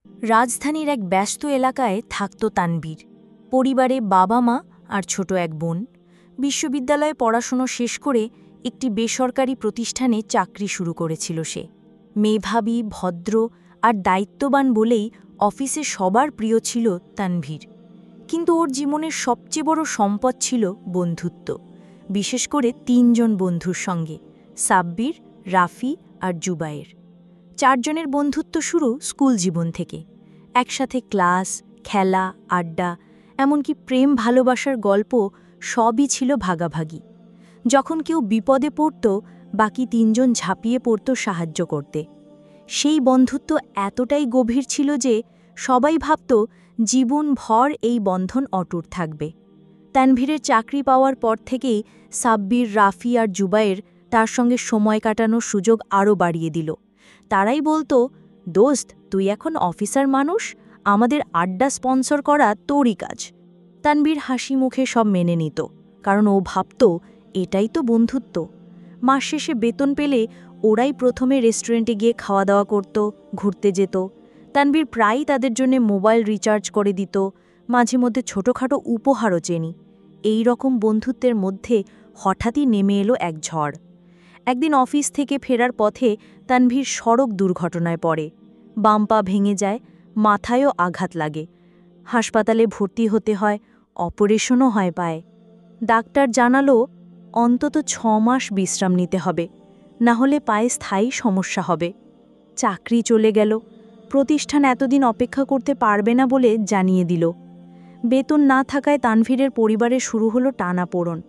রাজধানীর এক ব্যস্ত এলাকায় থাকত তানভীর। পরিবারে বাবা মা আর ছোট এক বোন। বিশ্ববিদ্যালয়ে পড়াশোনা শেষ করে একটি বেসরকারি প্রতিষ্ঠানে চাকরি শুরু করেছিল সে। মেধাবী, ভদ্র আর দায়িত্ববান বলেই অফিসে সবার প্রিয় ছিল তানভীর। কিন্তু ওর জীবনের সবচেয়ে বড় সম্পদ ছিল বন্ধুত্ব, বিশেষ করে ৩ জন বন্ধুর সঙ্গে: সাব্বির, রাফি আর জুবায়ের। ৪ জনের বন্ধুত্ব শুরু স্কুল জীবন থেকে। একসাথে ক্লাস, খেলা, আড্ডা, এমনকি প্রেম ভালোবাসার গল্প সবই ছিল ভাগাভাগি। যখন কেউ বিপদে পড়ত, বাকি ৩ জন ঝাঁপিয়ে পড়ত সাহায্য করতে। সেই বন্ধুত্ব এতটাই গভীর ছিল যে সবাই ভাবত জীবনভর এই বন্ধন অটুট থাকবে। তানভীরের চাকরি পাওয়ার পর থেকেই সাব্বির, রাফি আর জুবায়ের তার সঙ্গে সময় কাটানোর সুযোগ আরও বাড়িয়ে দিল। তারাই বলতো, দোস্ত, তুই এখন অফিসার মানুষ, আমাদের আড্ডা স্পন্সর করা তোরই কাজ। তানভীর হাসি মুখে সব মেনে নিত, কারণ ও ভাবত এটাই তো বন্ধুত্ব। মাস শেষে বেতন পেলে ওরাই প্রথমে রেস্টুরেন্টে গিয়ে খাওয়া দাওয়া করত, ঘুরতে যেত। তানভীর প্রায়ই তাদের জন্য মোবাইল রিচার্জ করে দিত, মাঝে মধ্যে ছোটোখাটো উপহারও চেনি। এই রকম বন্ধুত্বের মধ্যে হঠাৎই নেমে এলো এক ঝড়। একদিন অফিস থেকে ফেরার পথে তানভীর সড়ক দুর্ঘটনায় পড়ে। বাম পা ভেঙে যায়, মাথায়ও আঘাত লাগে। হাসপাতালে ভর্তি হতে হয়, অপারেশনও হয় পায়ে। ডাক্তার জানালো অন্তত ৬ মাস বিশ্রাম নিতে হবে, না হলে পায়ে স্থায়ী সমস্যা হবে। চাকরি চলে গেল, প্রতিষ্ঠান এতদিন অপেক্ষা করতে পারবে না বলে জানিয়ে দিল। বেতন না থাকায় তানভীরের পরিবারে শুরু হলো টানাপোড়েন।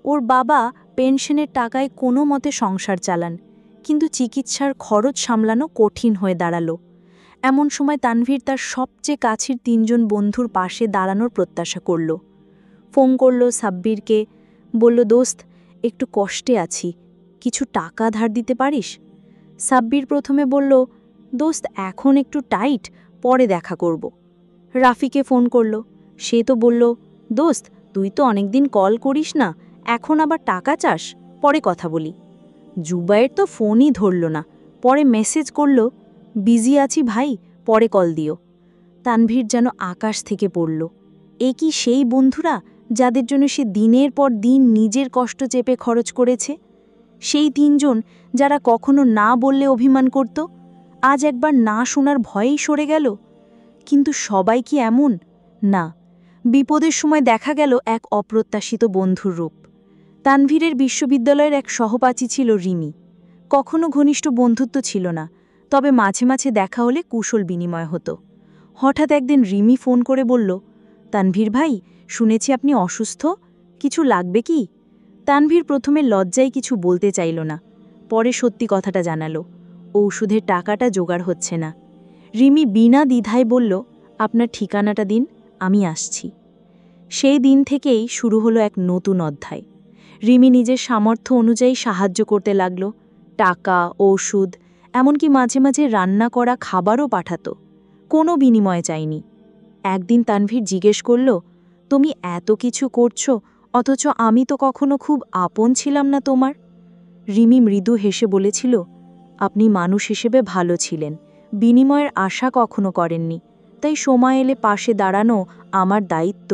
ওর বাবা পেনশনের টাকায় কোনো মতে সংসার চালান, কিন্তু চিকিৎসার খরচ সামলানো কঠিন হয়ে দাঁড়ালো। এমন সময় তানভীর তার সবচেয়ে কাছের ৩ জন বন্ধুর পাশে দাঁড়ানোর প্রত্যাশা করল। ফোন করল সাব্বিরকে, বলল, দোস্ত, একটু কষ্টে আছি, কিছু টাকা ধার দিতে পারিস? সাব্বির প্রথমে বলল, দোস্ত, এখন একটু টাইট, পরে দেখা করব। রাফিকে ফোন করল, সে তো বলল, দোস্ত, তুই তো অনেকদিন কল করিস না, এখন আবার টাকা চাস, পরে কথা বলি। জুবায়ের তো ফোনই ধরল না, পরে মেসেজ করল, বিজি আছি ভাই, পরে কল দিও। তানভীর যেন আকাশ থেকে পড়ল। এ কি সেই বন্ধুরা যাদের জন্য সে দিনের পর দিন নিজের কষ্ট চেপে খরচ করেছে? সেই ৩ জন যারা কখনো না বললে অভিমান করত, আজ একবার না শোনার ভয়েই সরে গেল। কিন্তু সবাই কি এমন? না। বিপদের সময় দেখা গেল এক অপ্রত্যাশিত বন্ধুর রূপ। তানভীরের বিশ্ববিদ্যালয়ের এক সহপাঠী ছিল রিমি। কখনো ঘনিষ্ঠ বন্ধুত্ব ছিল না, তবে মাঝে মাঝে দেখা হলে কুশল বিনিময় হতো। হঠাৎ একদিন রিমি ফোন করে বলল, তানভীর ভাই, শুনেছি আপনি অসুস্থ, কিছু লাগবে কি? তানভীর প্রথমে লজ্জায় কিছু বলতে চাইল না, পরে সত্যি কথাটা জানালো, ঔষধের টাকাটা জোগাড় হচ্ছে না। রিমি বিনা দ্বিধায় বলল, আপনার ঠিকানাটা দিন, আমি আসছি। সেই দিন থেকেই শুরু হলো এক নতুন অধ্যায়। রিমি নিজের সামর্থ্য অনুযায়ী সাহায্য করতে লাগল, টাকা, ওষুধ, এমনকি মাঝে মাঝে রান্না করা খাবারও পাঠাত। কোনো বিনিময় চাইনি। একদিন তানভীর জিজ্ঞেস করল, তুমি এত কিছু করছো, অথচ আমি তো কখনো খুব আপন ছিলাম না তোমার? রিমি মৃদু হেসে বলেছিল, আপনি মানুষ হিসেবে ভালো ছিলেন, বিনিময়ের আশা কখনো করেননি, তাই সময় এলে পাশে দাঁড়ানো আমার দায়িত্ব।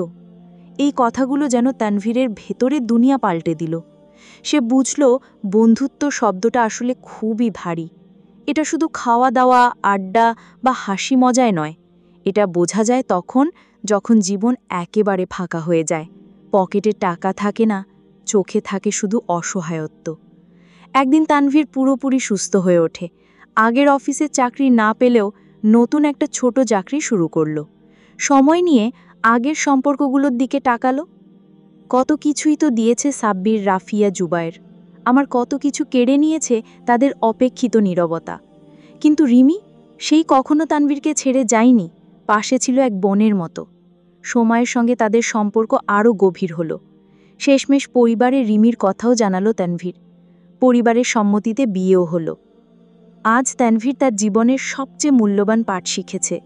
এই কথাগুলো যেন তানভীরের ভেতরের দুনিয়া পাল্টে দিল। সে বুঝল বন্ধুত্ব শব্দটা আসলে খুবই ভারী। এটা শুধু খাওয়া দাওয়া, আড্ডা বা হাসি মজায় নয়। এটা বোঝা যায় তখন যখন জীবন একেবারে ফাঁকা হয়ে যায়, পকেটে টাকা থাকে না, চোখে থাকে শুধু অসহায়ত্ব। একদিন তানভীর পুরোপুরি সুস্থ হয়ে ওঠে। আগের অফিসে চাকরি না পেলেও নতুন একটা ছোট চাকরি শুরু করল। সময় নিয়ে আগের সম্পর্কগুলোর দিকে তাকালো। কত কিছুই তো দিয়েছে সাব্বির, রাফিয়া, জুবায়ের। আমার কত কিছু কেড়ে নিয়েছে তাদের অপেক্ষিত নীরবতা। কিন্তু রিমি, সেই কখনো তানভীরকে ছেড়ে যায়নি, পাশে ছিল এক বোনের মতো। সময়ের সঙ্গে তাদের সম্পর্ক আরও গভীর হলো। শেষমেশ পরিবারে রিমির কথাও জানালো তানভীর। পরিবারের সম্মতিতে বিয়েও হলো। আজ তানভীর তার জীবনের সবচেয়ে মূল্যবান পাঠ শিখেছে।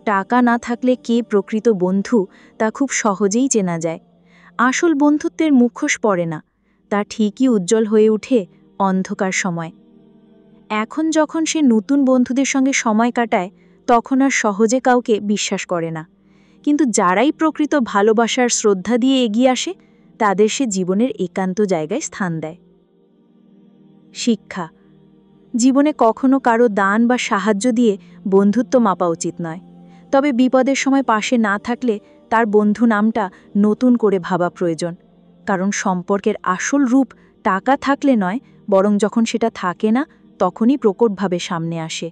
টাকা না থাকলে কে প্রকৃত বন্ধু তা খুব সহজেই চেনা যায়। আসল বন্ধুত্বের মুখোশ পড়ে না, তা ঠিকই উজ্জ্বল হয়ে ওঠে অন্ধকার সময়। এখন যখন সে নতুন বন্ধুদের সঙ্গে সময় কাটায়, তখন আর সহজে কাউকে বিশ্বাস করে না। কিন্তু যারাই প্রকৃত ভালোবাসার শ্রদ্ধা দিয়ে এগিয়ে আসে, তাদের সে জীবনের একান্ত জায়গায় স্থান দেয়। শিক্ষা: জীবনে কখনো কারো দান বা সাহায্য দিয়ে বন্ধুত্ব মাপা উচিত নয়। তবে বিপদের সময় পাশে না থাকলে তার বন্ধু নামটা নতুন করে ভাবা প্রয়োজন। কারণ সম্পর্কের আসল রূপ টাকা থাকলে নয়, বরং যখন সেটা থাকে না, তখনই প্রকটভাবে সামনে আসে।